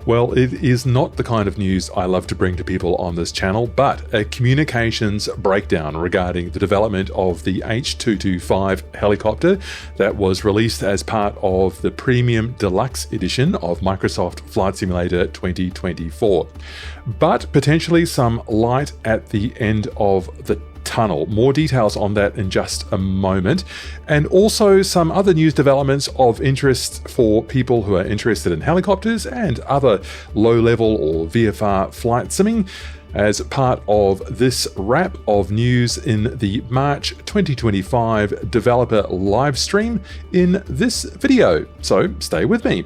Well, it is not the kind of news I love to bring to people on this channel, but a communications breakdown regarding the development of the H225 helicopter that was released as part of the Premium Deluxe edition of Microsoft Flight Simulator 2024. But potentially some light at the end of the tunnel. More details on that in just a moment. And also some other news developments of interest for people who are interested in helicopters and other low-level or VFR flight simming as part of this wrap of news in the March 2025 developer live stream in this video. So stay with me.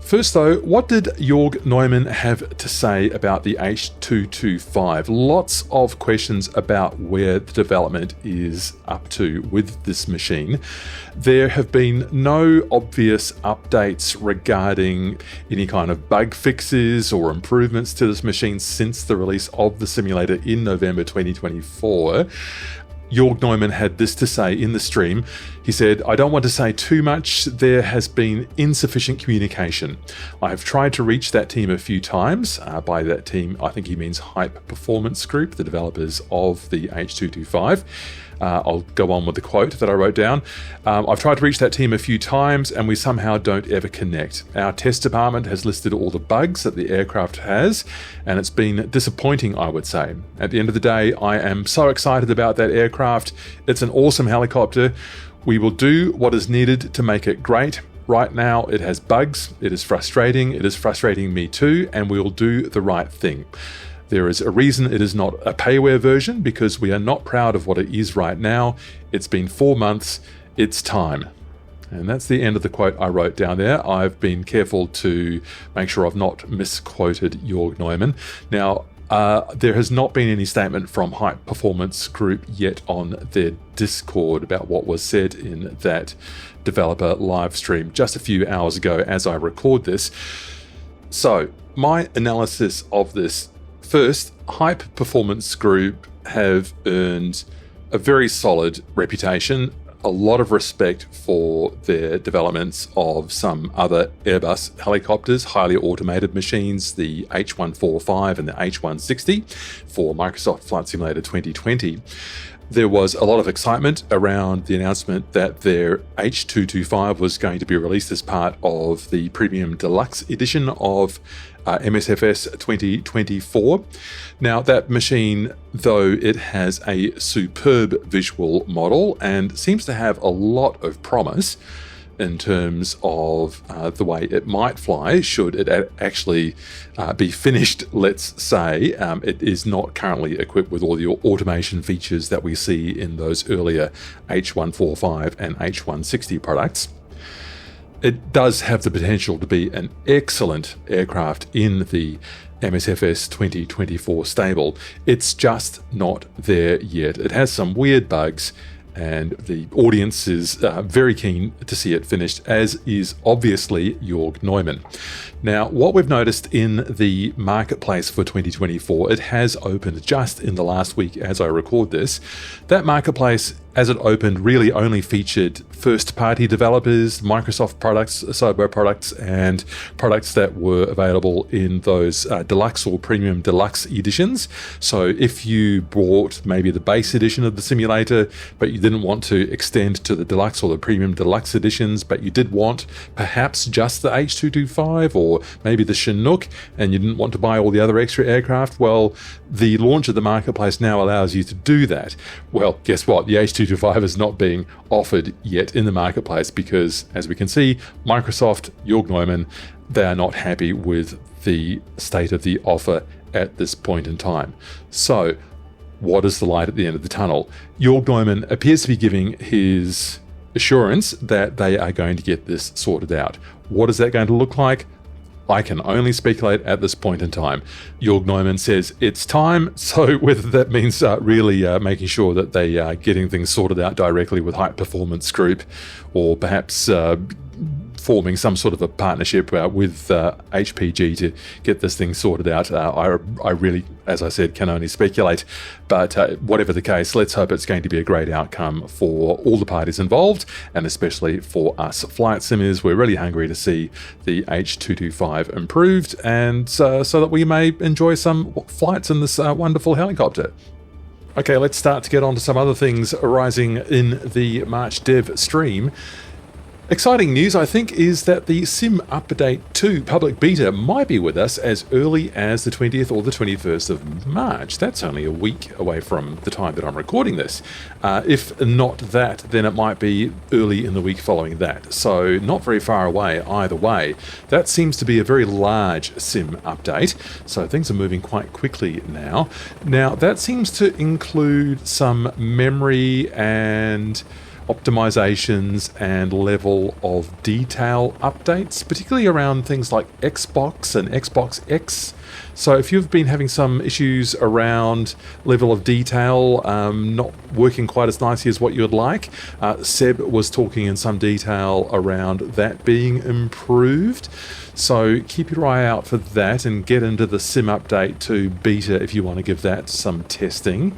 First though, what did Jörg Neumann have to say about the H225? Lots of questions about where the development is up to with this machine. There have been no obvious updates regarding any kind of bug fixes or improvements to this machine since the release of the simulator in November 2024. Jörg Neumann had this to say in the stream. He said, "I don't want to say too much. There has been insufficient communication. I have tried to reach that team a few times." By that team, I think he means Hype Performance Group, the developers of the H225. I'll go on with the quote that I wrote down. "I've tried to reach that team a few times and we somehow don't ever connect. Our test department has listed all the bugs that the aircraft has and it's been disappointing, I would say. At the end of the day, I am so excited about that aircraft. It's an awesome helicopter. We will do what is needed to make it great. Right now it has bugs. It is frustrating. It is frustrating me too, and we will do the right thing. There is a reason it is not a payware version because we are not proud of what it is right now. It's been 4 months. It's time." And that's the end of the quote I wrote down there. I've been careful to make sure I've not misquoted Jörg Neumann. Now, there has not been any statement from Hype Performance Group yet on their Discord about what was said in that developer live stream just a few hours ago as I record this. So, my analysis of this. First, Hype Performance Group have earned a very solid reputation, a lot of respect for their developments of some other Airbus helicopters, highly automated machines, the H225 and the H260 for Microsoft Flight Simulator 2020. There was a lot of excitement around the announcement that their H225 was going to be released as part of the Premium Deluxe edition of MSFS 2024. Now, that machine, though it has a superb visual model and seems to have a lot of promise in terms of the way it might fly, should it actually be finished, let's say. It is not currently equipped with all the automation features that we see in those earlier H225 and H260 products. It does have the potential to be an excellent aircraft in the MSFS 2024 stable. It's just not there yet. It has some weird bugs, and the audience is very keen to see it finished, as is obviously Jörg Neumann. Now, what we've noticed in the marketplace for 2024, it has opened just in the last week as I record this. That marketplace, as it opened, really only featured first-party developers, Microsoft products, Sidewinder products, and products that were available in those deluxe or premium deluxe editions. So if you bought maybe the base edition of the simulator, but you didn't want to extend to the deluxe or the premium deluxe editions, but you did want perhaps just the H225 or maybe the Chinook, and you didn't want to buy all the other extra aircraft, well, the launch of the marketplace now allows you to do that. Well, guess what? The H225 is not being offered yet in the marketplace because, as we can see, Microsoft, Jörg Neumann, they are not happy with the state of the offer at this point in time. So, what is the light at the end of the tunnel? Jörg Neumann appears to be giving his assurance that they are going to get this sorted out. What is that going to look like? I can only speculate at this point in time. Jörg Neumann says it's time, so whether that means really making sure that they are getting things sorted out directly with Hype Performance Group, or perhaps forming some sort of a partnership with HPG to get this thing sorted out. I really, as I said, can only speculate. But whatever the case, let's hope it's going to be a great outcome for all the parties involved, and especially for us flight simmers. We're really hungry to see the H225 improved, and so that we may enjoy some flights in this wonderful helicopter. Okay, let's start to get on to some other things arising in the March Dev stream. Exciting news, I think, is that the Sim Update 2 public beta might be with us as early as the 20th or the 21st of March. That's only a week away from the time that I'm recording this. If not that, then it might be early in the week following that. So not very far away either way. That seems to be a very large Sim update, so things are moving quite quickly now. Now, that seems to include some memory and optimizations and level of detail updates, particularly around things like Xbox and Xbox X. So if you've been having some issues around level of detail, not working quite as nicely as what you'd like, Seb was talking in some detail around that being improved. So keep your eye out for that and get into the Sim Update 2 beta if you want to give that some testing.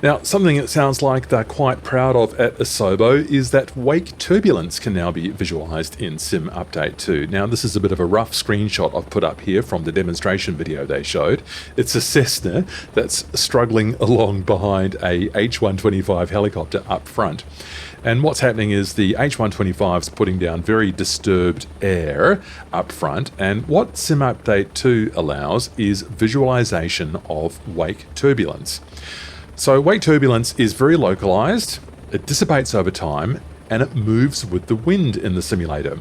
Now, something it sounds like they're quite proud of at Asobo is that wake turbulence can now be visualized in Sim Update 2. Now, this is a bit of a rough screenshot I've put up here from the demonstration video they showed. It's a Cessna that's struggling along behind a H225 helicopter up front. And what's happening is the H225's putting down very disturbed air up front, and what Sim Update 2 allows is visualization of wake turbulence. So wake turbulence is very localized, it dissipates over time, and it moves with the wind in the simulator.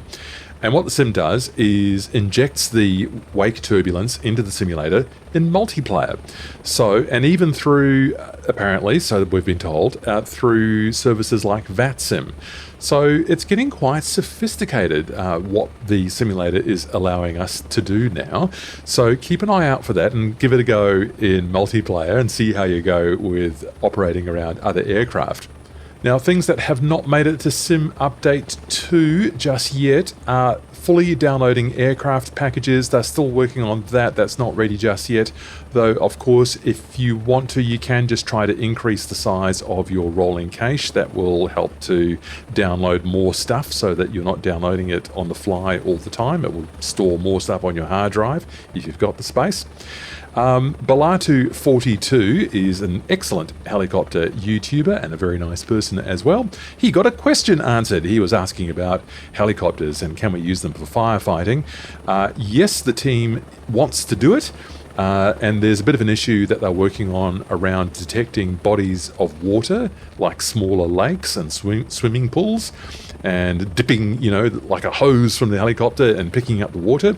And what the sim does is injects the wake turbulence into the simulator in multiplayer. So, and even through, apparently, so that we've been told, through services like VATSIM. So it's getting quite sophisticated, what the simulator is allowing us to do now. So keep an eye out for that and give it a go in multiplayer and see how you go with operating around other aircraft. Now, things that have not made it to Sim Update 2 just yet are fully downloading aircraft packages. They're still working on that. That's not ready just yet. Though, of course, if you want to, you can just try to increase the size of your rolling cache. That will help to download more stuff so that you're not downloading it on the fly all the time. It will store more stuff on your hard drive if you've got the space. Balatu42 is an excellent helicopter YouTuber and a very nice person as well. He got a question answered. He was asking about helicopters and can we use them for firefighting. Yes, the team wants to do it. And there's a bit of an issue that they're working on around detecting bodies of water, like smaller lakes and swimming pools, and dipping, like a hose from the helicopter and picking up the water.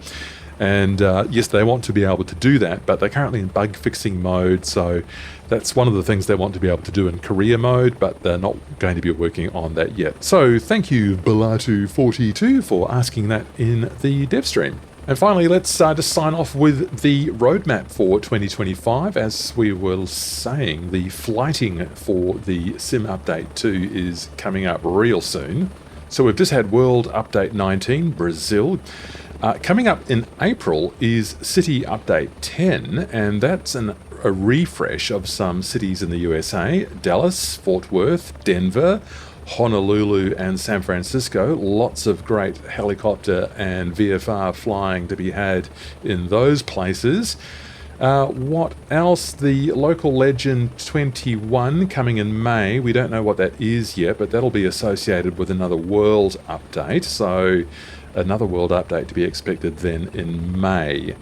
And yes, they want to be able to do that, but they're currently in bug fixing mode, so that's one of the things they want to be able to do in career mode, but they're not going to be working on that yet. So thank you, Balatu42, for asking that in the dev stream. And finally, let's just sign off with the roadmap for 2025. As we were saying, the flighting for the Sim Update 2 is coming up real soon. So we've just had World Update 19, Brazil. Coming up in April is City Update 10, and that's a refresh of some cities in the USA: Dallas, Fort Worth, Denver, Honolulu, and San Francisco. Lots of great helicopter and VFR flying to be had in those places. What else? The Local Legend 21 coming in May. We don't know what that is yet, but that'll be associated with another World Update. So another World Update to be expected then in May.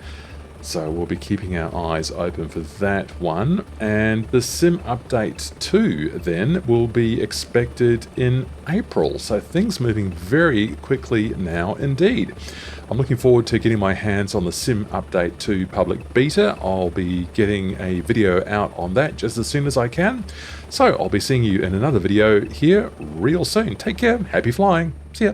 So we'll be keeping our eyes open for that one. And the Sim Update 2 then will be expected in April. So things moving very quickly now indeed. I'm looking forward to getting my hands on the Sim Update 2 public beta. I'll be getting a video out on that just as soon as I can. So I'll be seeing you in another video here real soon. Take care. Happy flying. See ya.